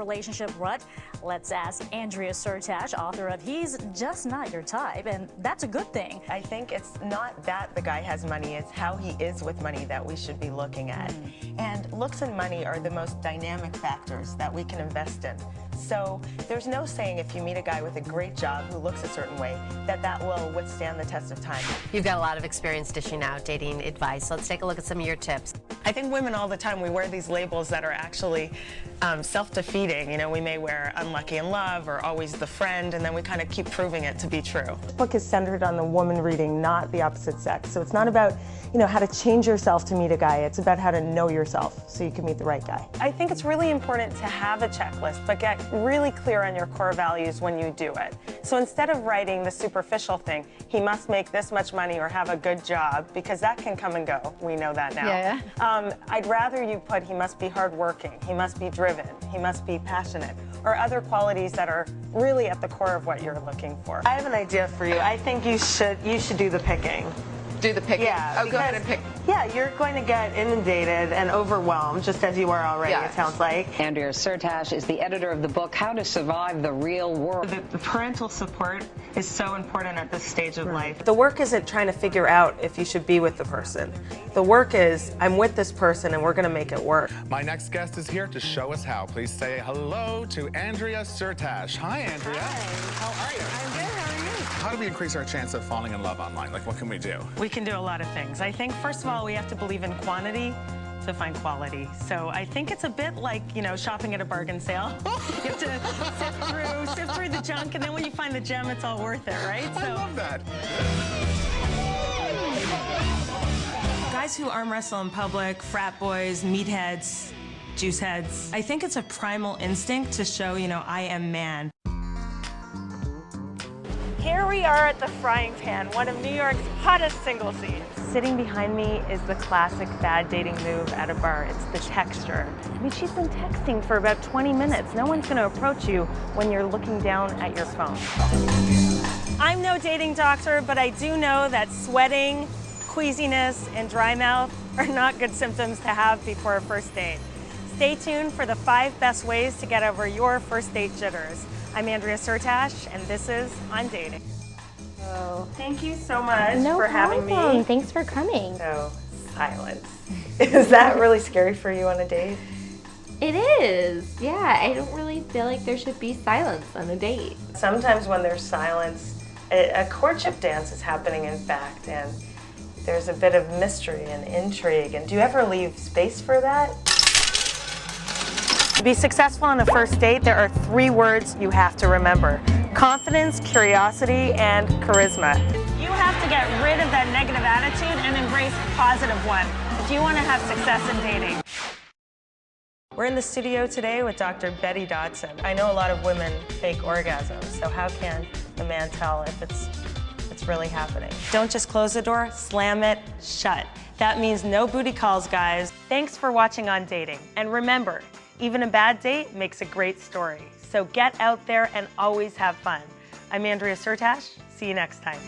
relationship rut? Let's ask Andrea Syrtash, author of He's Just Not Your Type, and that's a good thing. I think it's not that the guy has money, it's how he is with money that we should be looking at. And looks and money are the most dynamic factors that we can invest in. So there's no saying if you meet a guy with a great job who looks a certain way that will withstand the test of time. You've got a lot of experience dishing out dating advice. Let's take a look at some of your tips. I think women all the time, we wear these labels that are actually self-defeating. You know, we may wear unlucky in love or always the friend, and then we kind of keep proving it to be true. The book is centered on the woman reading, not the opposite sex. So it's not about, you know, how to change yourself to meet a guy. It's about how to know yourself so you can meet the right guy. I think it's really important to have a checklist, but get really clear on your core values when you do it. So instead of writing the superficial thing, he must make this much money or have a good job, because that can come and go. We know that now. Yeah. I'd rather you put he must be hardworking, he must be driven, he must be passionate, or other qualities that are really at the core of what you're looking for. I have an idea for you. I think you should do the picking. Do the picking? Yeah. Oh, go ahead and pick. Yeah, you're going to get inundated and overwhelmed, just as you are already, Yeah. it sounds like. Andrea Syrtash is the editor of the book, How to Survive the Real World. The parental support is so important at this stage of life. The work isn't trying to figure out if you should be with the person. The work is, I'm with this person and we're going to make it work. My next guest is here to show us how. Please say hello to Andrea Syrtash. Hi, Andrea. Hi. How are you? I'm good, how are you? How do we increase our chance of falling in love online? Like, what can we do? We can do a lot of things. I think, first of all, we have to believe in quantity to find quality. So I think it's a bit like, you know, shopping at a bargain sale. You have to sift through the junk, and then when you find the gem, it's all worth it, right? I love that. Guys who arm wrestle in public, frat boys, meatheads, juice heads, I think it's a primal instinct to show, you know, I am man. Here we are at the Frying Pan, one of New York's hottest single scenes. Sitting behind me is the classic bad dating move at a bar. It's the texture. I mean, she's been texting for about 20 minutes. No one's going to approach you when you're looking down at your phone. I'm no dating doctor, but I do know that sweating, queasiness, and dry mouth are not good symptoms to have before a first date. Stay tuned for the 5 best ways to get over your first date jitters. I'm Andrea Syrtash, and this is On Dating. So, thank you so much for having me. Thanks for coming. So, silence. Is that really scary for you on a date? It is. Yeah, I don't really feel like there should be silence on a date. Sometimes when there's silence, a courtship dance is happening, in fact, and there's a bit of mystery and intrigue. And do you ever leave space for that? To be successful on a first date, there are 3 words you have to remember: confidence, curiosity, and charisma. You have to get rid of that negative attitude and embrace a positive one if you want to have success in dating. We're in the studio today with Dr. Betty Dodson. I know a lot of women fake orgasms, so how can the man tell if it's really happening? Don't just close the door, slam it shut. That means no booty calls, guys. Thanks for watching On Dating. And remember, even a bad date makes a great story. So get out there and always have fun. I'm Andrea Syrtash. See you next time.